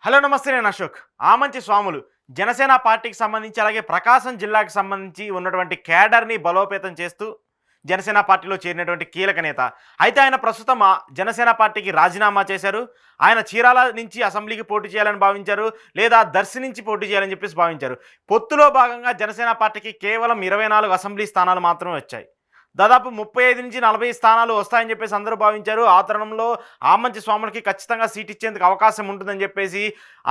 Hello నమస్తే నేను అశోక్. ఆమంచి స్వాములు జనసేన పార్టీకి సంబంధించి అలాగే ప్రకాశం జిల్లాకి సంబంధించి ఉన్నటువంటి క్యాడర్‌ని బలోపేతం చేస్తూ జనసేన పార్టీలో చేరినటువంటి కీలక నేత. అయితే ఆయన ప్రస్తుతం జనసేన పార్టీకి రాజీనామా చేశారు. ఆయన చీరాల నుంచి అసెంబ్లీకి పోటీ చేయాలని భావించారు. లేదా దర్శి నుంచి పోటీ చేయాలని చెప్పేసి భావించారు. పొత్తులో భాగంగా జనసేన పార్టీకి కేవలం 24 అసెంబ్లీ స్థానాలు మాత్రమే వచ్చాయి. దాదాపు 35-40 స్థానాలు వస్తాయని చెప్పేసి అందరూ భావించారు. ఆ తరుణంలో ఆమంచి స్వాములకి ఖచ్చితంగా సీట్ ఇచ్చేందుకు అవకాశం ఉంటుందని చెప్పేసి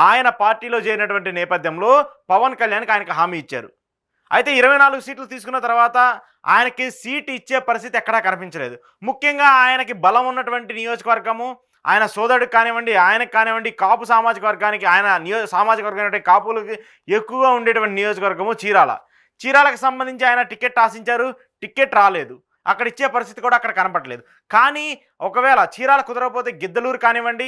ఆయన పార్టీలో చేరినటువంటి నేపథ్యంలో పవన్ కళ్యాణ్‌కి ఆయనకి హామీ ఇచ్చారు. అయితే 24 సీట్లు తీసుకున్న తర్వాత ఆయనకి సీట్ ఇచ్చే పరిస్థితి ఎక్కడా కనిపించలేదు. ముఖ్యంగా ఆయనకి బలం ఉన్నటువంటి నియోజకవర్గము, ఆయన సోదరుడికి కానివ్వండి, ఆయనకు కానివ్వండి, కాపు సామాజిక వర్గానికి ఆయన సామాజిక వర్గం కాపులకి ఎక్కువగా ఉండేటువంటి నియోజకవర్గము చీరాల. చీరాలకు సంబంధించి ఆయన టికెట్ ఆశించారు. టికెట్ రాలేదు. అక్కడ ఇచ్చే పరిస్థితి కూడా అక్కడ కనపడలేదు. కానీ ఒకవేళ చీరాల కుదరకపోతే గిద్దలూరు కానివ్వండి,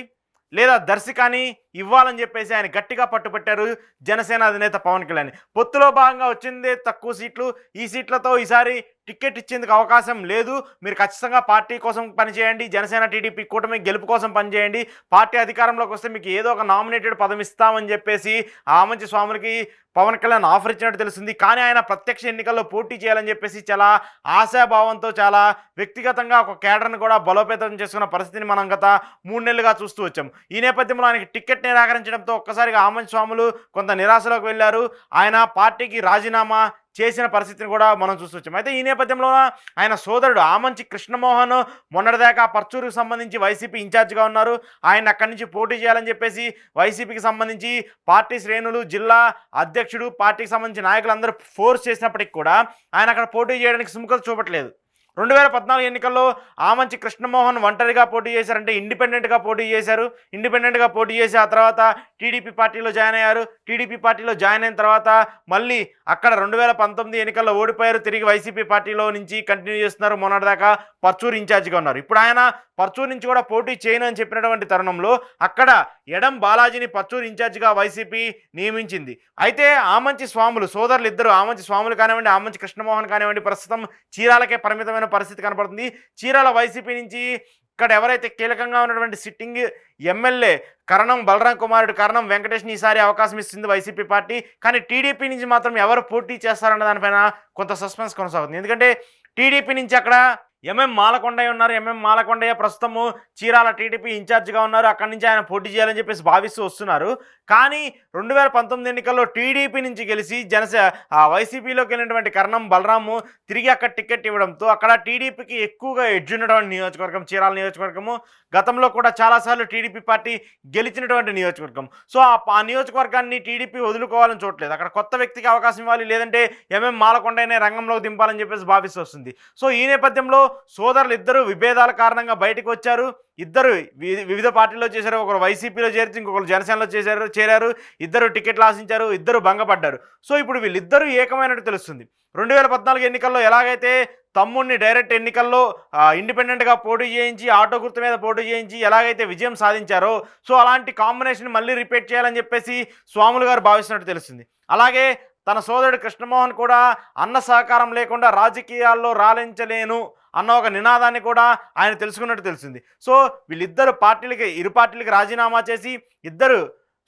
లేదా దర్శి కానీ ఇవ్వాలని చెప్పేసి ఆయన గట్టిగా పట్టుబట్టారు జనసేన అధినేత పవన్ కళ్యాణ్. పొత్తులో భాగంగా వచ్చిందే తక్కువ సీట్లు. ఈ సీట్లతో ఈసారి టికెట్ ఇచ్చేందుకు అవకాశం లేదు. మీరు ఖచ్చితంగా పార్టీ కోసం పనిచేయండి. జనసేన టీడీపీ కూటమి గెలుపు కోసం పనిచేయండి. పార్టీ అధికారంలోకి వస్తే మీకు ఏదో ఒక నామినేటెడ్ పదం ఇస్తామని చెప్పేసి ఆమంచి స్వాములకి పవన్ కళ్యాణ్ ఆఫర్ ఇచ్చినట్టు తెలుస్తుంది. కానీ ఆయన ప్రత్యక్ష ఎన్నికల్లో పోటీ చేయాలని చెప్పేసి చాలా ఆశాభావంతో చాలా వ్యక్తిగతంగా ఒక కేడర్ని కూడా బలోపేతం చేసుకున్న పరిస్థితిని మనం గత 3 నెలలుగా చూస్తూ వచ్చాం. ఈ నేపథ్యంలో ఆయనకి టికెట్ నిరాకరించడంతో ఒక్కసారిగా ఆమంచి స్వాములు కొంత నిరాశలోకి వెళ్ళారు. ఆయన పార్టీకి రాజీనామా చేసిన పరిస్థితిని కూడా మనం చూసొచ్చాం. అయితే ఈ నేపథ్యంలో ఆయన సోదరుడు ఆమంచి కృష్ణమోహన్ మొన్నటిదాకా పర్చూరుకు సంబంధించి వైసీపీ ఇన్ఛార్జిగా ఉన్నారు. ఆయన అక్కడి నుంచి పోటీ చేయాలని చెప్పేసి వైసీపీకి సంబంధించి పార్టీ శ్రేణులు, జిల్లా అధ్యక్షుడు, పార్టీకి సంబంధించి నాయకులందరూ ఫోర్స్ చేసినప్పటికీ కూడా ఆయన అక్కడ పోటీ చేయడానికి సుముఖత చూపట్లేదు. 2014 ఎన్నికల్లో ఆమంచి కృష్ణమోహన్ ఒంటరిగా పోటీ చేశారంటే ఇండిపెండెంట్గా పోటీ చేశారు. ఇండిపెండెంట్గా పోటీ చేసి ఆ తర్వాత టీడీపీ పార్టీలో జాయిన్ అయ్యారు. టీడీపీ పార్టీలో జాయిన్ అయిన తర్వాత మళ్ళీ అక్కడ 2019 ఎన్నికల్లో ఓడిపోయారు. తిరిగి వైసీపీ పార్టీలో నుంచి కంటిన్యూ చేస్తున్నారు. మొన్నటిదాకా పర్చూరు ఇన్ఛార్జిగా ఉన్నారు. ఇప్పుడు ఆయన పర్చూరు నుంచి కూడా పోటీ చేయను అని చెప్పినటువంటి తరుణంలో అక్కడ ఎడం బాలాజీని పర్చూరు ఇన్ఛార్జిగా వైసీపీ నియమించింది. అయితే ఆమంచి స్వాములు సోదరులు ఇద్దరు, ఆమంచి స్వాములు కానివ్వండి, ఆమంచి కృష్ణమోహన్ కానివ్వండి, ప్రస్తుతం చీరాలకే పరిమితమైన పరిస్థితి కనపడుతుంది. చీరాల వైసీపీ నుంచి ఇక్కడ ఎవరైతే కీలకంగా ఉన్నటువంటి సిట్టింగ్ ఎమ్మెల్యే కరణం బలరాం కుమారుడు కరణం వెంకటేష్ని ఈసారి అవకాశం ఇస్తుంది వైసీపీ పార్టీ. కానీ టీడీపీ నుంచి మాత్రం ఎవరు పోటీ చేస్తారన్న దానిపైన కొంత సస్పెన్స్ కొనసాగుతుంది. ఎందుకంటే టీడీపీ నుంచి అక్కడ మాలకొండయ్య ఉన్నారు. మాలకొండయ్య ప్రస్తుతము చీరాల టీడీపీ ఇన్ఛార్జిగా ఉన్నారు. అక్కడి నుంచి ఆయన పోటీ చేయాలని చెప్పేసి భావిస్తూ వస్తున్నారు. కానీ 2019 ఎన్నికల్లో టీడీపీ నుంచి గెలిచి వైసీపీలోకి వెళ్ళినటువంటి కరణం బలరాము తిరిగి అక్కడ టికెట్ ఇవ్వడంతో అక్కడ టీడీపీకి ఎక్కువగా ఎడ్జ్ ఉన్నటువంటి నియోజకవర్గం చీరాల నియోజకవర్గము. గతంలో కూడా చాలాసార్లు టీడీపీ పార్టీ గెలిచినటువంటి నియోజకవర్గం. సో ఆ నియోజకవర్గాన్ని టీడీపీ వదులుకోవాలని చూడలేదు. అక్కడ కొత్త వ్యక్తికి అవకాశం ఇవ్వాలి, లేదంటే మాలకొండయ్యనే రంగంలోకి దింపాలని చెప్పేసి భావిస్తూ వస్తుంది. సో ఈ నేపథ్యంలో సోదరులు ఇద్దరు విభేదాల కారణంగా బయటకు వచ్చారు. ఇద్దరు వివిధ పార్టీల్లో చేశారు. ఒకరు వైసీపీలో చేరితే ఇంకొకరు జనసేనలో చేరారు. ఇద్దరు టికెట్లు ఆశించారు. ఇద్దరు భంగపడ్డారు. సో ఇప్పుడు వీళ్ళిద్దరూ ఏకమైనట్టు తెలుస్తుంది. 2014 ఎన్నికల్లో ఎలాగైతే తమ్ముడిని డైరెక్ట్ ఎన్నికల్లో ఇండిపెండెంట్గా పోటీ చేయించి ఆటో గుర్తు మీద పోటీ చేయించి ఎలాగైతే విజయం సాధించారో, సో అలాంటి కాంబినేషన్ మళ్ళీ రిపీట్ చేయాలని చెప్పేసి స్వాములు గారు భావిస్తున్నట్టు తెలుస్తుంది. అలాగే తన సోదరుడు కృష్ణమోహన్ కూడా అన్న సహకారం లేకుండా రాజకీయాల్లో రాలించలేను అన్న ఒక నినాదాన్ని కూడా ఆయన తెలుసుకున్నట్టు తెలిసింది. సో వీళ్ళిద్దరు ఇరు పార్టీలకి రాజీనామా చేసి ఇద్దరు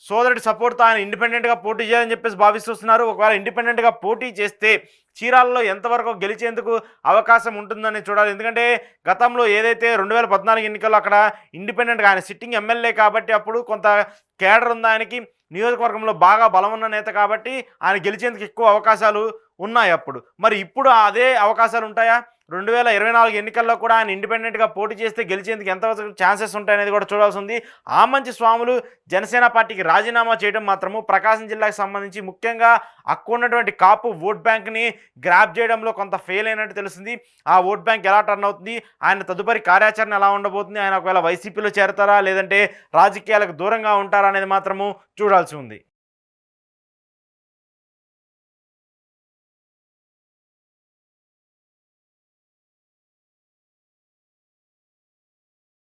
సోదరుడి సపోర్ట్తో ఆయన ఇండిపెండెంట్గా పోటీ చేయాలని చెప్పేసి భావిస్తున్నారు. ఒకవేళ ఇండిపెండెంట్గా పోటీ చేస్తే చీరాలలో ఎంతవరకు గెలిచేందుకు అవకాశం ఉంటుందని చూడాలి. ఎందుకంటే గతంలో ఏదైతే 2014 ఎన్నికల్లో అక్కడ ఇండిపెండెంట్గా ఆయన సిట్టింగ్ ఎమ్మెల్యే కాబట్టి అప్పుడు కొంత కేడర్ ఉంది ఆయనకి, నియోజకవర్గంలో బాగా బలం ఉన్న నేత కాబట్టి ఆయన గెలిచేందుకు ఎక్కువ అవకాశాలు ఉన్నాయి అప్పుడు. మరి ఇప్పుడు అదే అవకాశాలు ఉంటాయా? 2024 ఎన్నికల్లో కూడా ఆయన ఇండిపెండెంట్గా పోటీ చేస్తే గెలిచేందుకు ఎంతవరకు ఛాన్సెస్ ఉంటాయనేది కూడా చూడాల్సి ఉంది. ఆమంచి స్వాములు జనసేన పార్టీకి రాజీనామా చేయడం మాత్రము ప్రకాశం జిల్లాకు సంబంధించి ముఖ్యంగా అక్కడ ఉన్నటువంటి కాపు ఓట్ బ్యాంక్ని గ్రాప్ చేయడంలో కొంత ఫెయిల్ అయినట్టు తెలుస్తుంది. ఆ ఓట్ బ్యాంక్ ఎలా టర్న్ అవుతుంది, ఆయన తదుపరి కార్యాచరణ ఎలా ఉండబోతుంది, ఆయన ఒకవేళ వైసీపీలో చేరతారా లేదంటే రాజకీయాలకు దూరంగా ఉంటారా అనేది మాత్రము చూడాల్సి ఉంది.